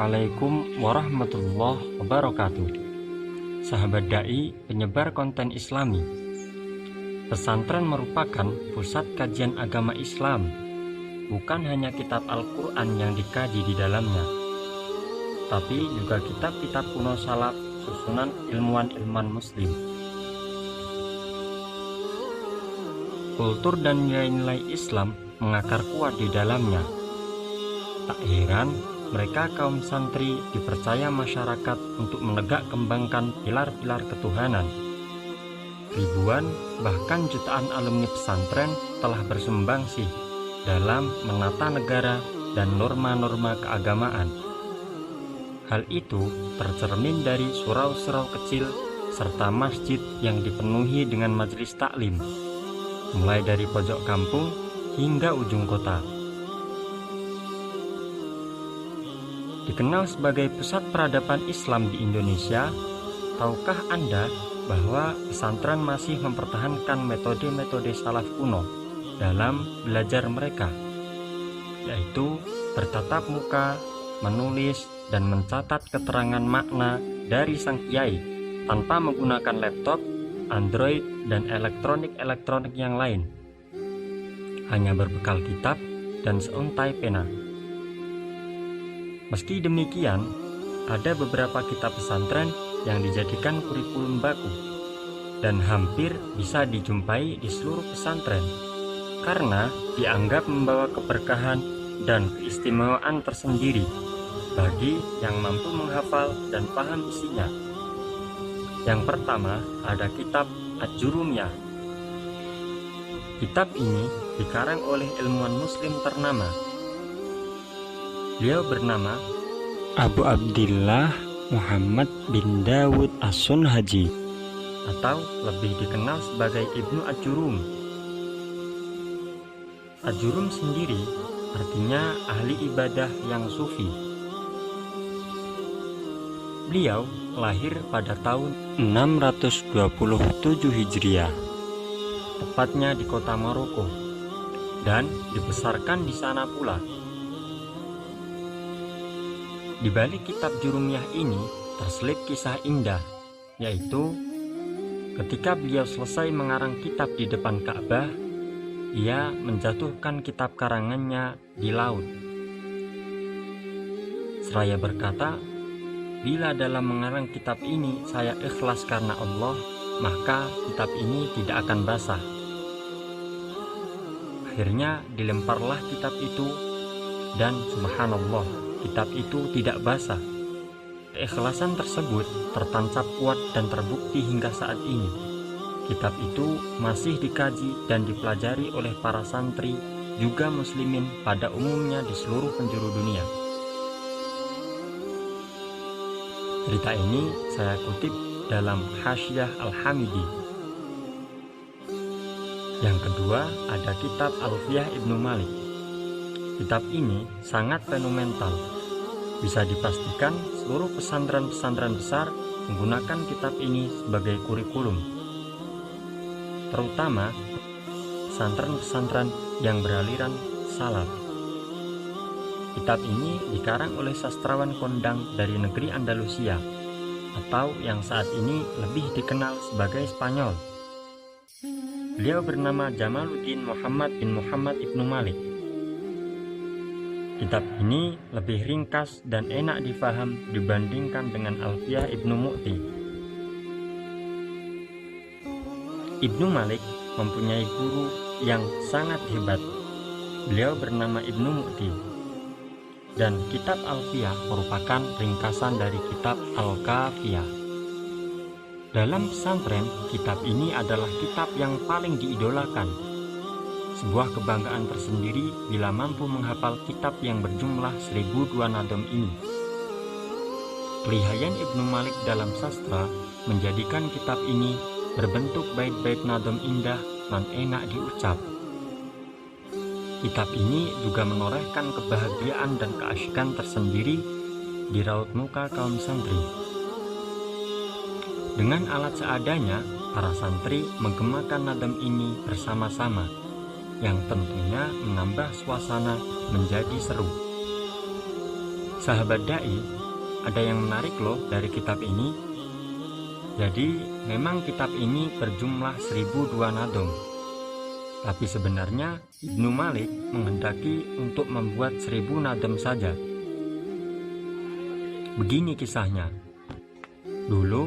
Assalamualaikum warahmatullahi wabarakatuh. Sahabat dai, penyebar konten Islami. Pesantren merupakan pusat kajian agama Islam. Bukan hanya kitab Al-Quran yang dikaji di dalamnya, tapi juga kitab-kitab kuno salaf susunan ilmuwan-ilmuwan muslim. Kultur dan nilai-nilai Islam mengakar kuat di dalamnya. Tak heran mereka kaum santri dipercaya masyarakat untuk menegak kembangkan pilar-pilar ketuhanan. Ribuan bahkan jutaan alumni pesantren telah bersumbangsi dalam menata negara dan norma-norma keagamaan. Hal itu tercermin dari surau-surau kecil serta masjid yang dipenuhi dengan majelis taklim, mulai dari pojok kampung hingga ujung kota. Dikenal sebagai pusat peradaban Islam di Indonesia, tahukah Anda bahwa pesantren masih mempertahankan metode-metode salaf kuno dalam belajar mereka, yaitu bertatap muka, menulis, dan mencatat keterangan makna dari sang kiai tanpa menggunakan laptop, Android, dan elektronik yang lain. Hanya berbekal kitab dan seuntai pena. Meski demikian, ada beberapa kitab pesantren yang dijadikan kurikulum baku dan hampir bisa dijumpai di seluruh pesantren karena dianggap membawa keberkahan dan keistimewaan tersendiri bagi yang mampu menghafal dan paham isinya. Yang pertama ada kitab Ad-Jurumiyah. Kitab ini dikarang oleh ilmuwan muslim ternama. Beliau bernama Abu Abdillah Muhammad bin Dawud As-Sunhaji, atau lebih dikenal sebagai Ibnu Ad-Jurum. Ad-Jurum sendiri artinya ahli ibadah yang sufi. Beliau lahir pada tahun 627 Hijriah, tepatnya di kota Maroko, dan dibesarkan di sana pula. Di balik kitab Jurumiyah ini terselip kisah indah, yaitu ketika beliau selesai mengarang kitab di depan Ka'bah, ia menjatuhkan kitab karangannya di laut. Seraya berkata, "Bila dalam mengarang kitab ini saya ikhlas karena Allah, maka kitab ini tidak akan basah." Akhirnya dilemparlah kitab itu, dan subhanallah, kitab itu tidak basah. Keikhlasan tersebut tertancap kuat dan terbukti hingga saat ini. Kitab itu masih dikaji dan dipelajari oleh para santri juga muslimin pada umumnya di seluruh penjuru dunia. Cerita ini saya kutip dalam Hasyiah Al-Hamidi. Yang kedua ada kitab Alfiyah Ibnu Malik. Kitab ini sangat fenomenal. Bisa dipastikan seluruh pesantren-pesantren besar menggunakan kitab ini sebagai kurikulum, terutama pesantren-pesantren yang beraliran salaf. Kitab ini dikarang oleh sastrawan kondang dari negeri Andalusia, atau yang saat ini lebih dikenal sebagai Spanyol. Beliau bernama Jamaluddin Muhammad bin Muhammad Ibnu Malik. Kitab ini lebih ringkas dan enak difaham dibandingkan dengan Alfiyah Ibnu Mu'ti. Ibnu Malik mempunyai guru yang sangat hebat. Beliau bernama Ibnu Mu'ti. Dan kitab Alfiyah merupakan ringkasan dari kitab Al-Kafiyah. Dalam pesantren, kitab ini adalah kitab yang paling diidolakan. Sebuah kebanggaan tersendiri bila mampu menghafal kitab yang berjumlah 1002 nadom ini. Kelihayan Ibnu Malik dalam sastra menjadikan kitab ini berbentuk bait-bait nadom indah dan enak diucap. Kitab ini juga menorehkan kebahagiaan dan keasyikan tersendiri di raut muka kaum santri. Dengan alat seadanya, para santri menggemakan nadom ini bersama-sama, yang tentunya menambah suasana menjadi seru. Sahabat dai, ada yang menarik loh dari kitab ini. Jadi memang kitab ini berjumlah 1002 nadom. Tapi sebenarnya Ibnu Malik menghendaki untuk membuat 1000 nadom saja. Begini kisahnya. Dulu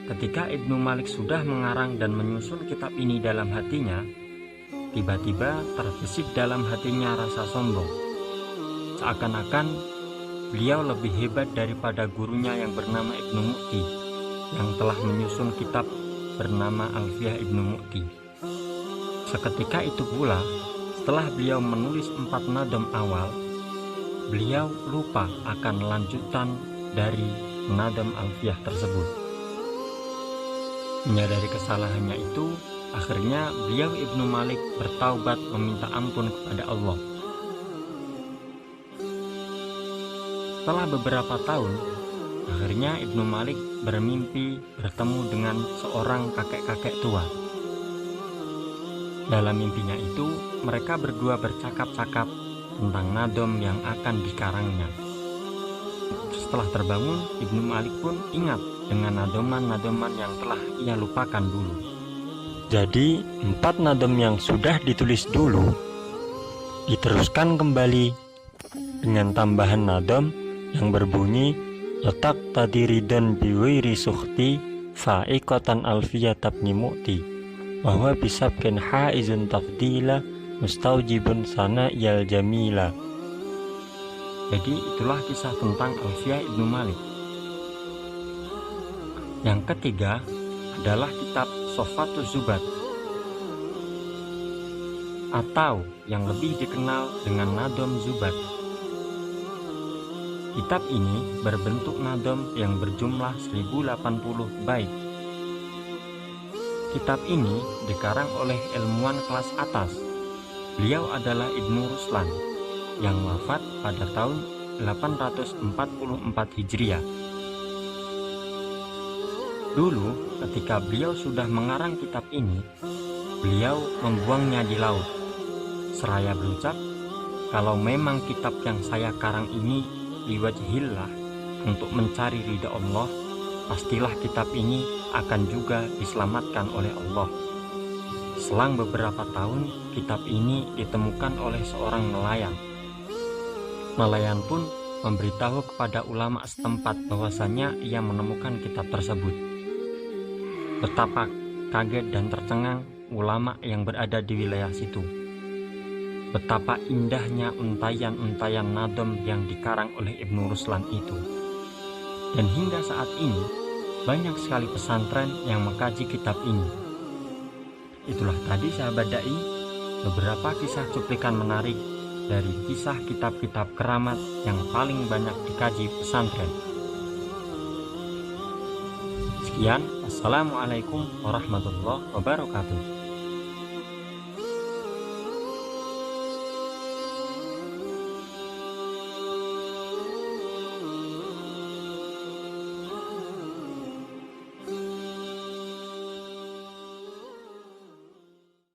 ketika Ibnu Malik sudah mengarang dan menyusun kitab ini dalam hatinya, tiba-tiba terbesit dalam hatinya rasa sombong. Seakan-akan beliau lebih hebat daripada gurunya yang bernama Ibnu Mu'ti, yang telah menyusun kitab bernama Alfiyah Ibnu Mu'ti. Seketika itu pula, setelah beliau menulis 4 nadom awal, beliau lupa akan lanjutan dari nadom Alfiyah tersebut. Menyadari kesalahannya itu, akhirnya beliau Ibnu Malik bertaubat meminta ampun kepada Allah. Setelah beberapa tahun, akhirnya Ibnu Malik bermimpi bertemu dengan seorang kakek-kakek tua. Dalam mimpinya itu, mereka berdua bercakap-cakap tentang nadom yang akan dikarangnya. Setelah terbangun, Ibnu Malik pun ingat dengan nadoman-nadoman yang telah ia lupakan dulu. Jadi 4 nadom yang sudah ditulis dulu diteruskan kembali dengan tambahan nadom yang berbunyi letak tadi ridon biwiri sukhti fa'iqatan alfiyah tabni mu'ti bahwa bisabken haizun tafdila mustaujibun sana yal jamila. Jadi itulah kisah tentang Alfiyah Ibnu Malik. Yang ketiga adalah kitab Sofatus Zubat, atau yang lebih dikenal dengan nadom Zubat. Kitab ini berbentuk nadom yang berjumlah 1080 bait. Kitab ini dikarang oleh ilmuwan kelas atas. Beliau adalah Ibnu Ruslan yang wafat pada tahun 844 Hijriah. Dulu ketika beliau sudah mengarang kitab ini, beliau membuangnya di laut. Seraya berucap, kalau memang kitab yang saya karang ini liwajhillah, untuk mencari ridha Allah, pastilah kitab ini akan juga diselamatkan oleh Allah. Selang beberapa tahun, kitab ini ditemukan oleh seorang nelayan. Nelayan pun memberitahu kepada ulama setempat bahwasanya ia menemukan kitab tersebut. Betapa kaget dan tercengang ulama yang berada di wilayah situ. Betapa indahnya untayan-untayan nadom yang dikarang oleh Ibnu Ruslan itu. Dan hingga saat ini, banyak sekali pesantren yang mengkaji kitab ini. Itulah tadi sahabat dai, beberapa kisah cuplikan menarik dari kisah kitab-kitab keramat yang paling banyak dikaji pesantren. Sekian, Assalamualaikum warahmatullahi wabarakatuh.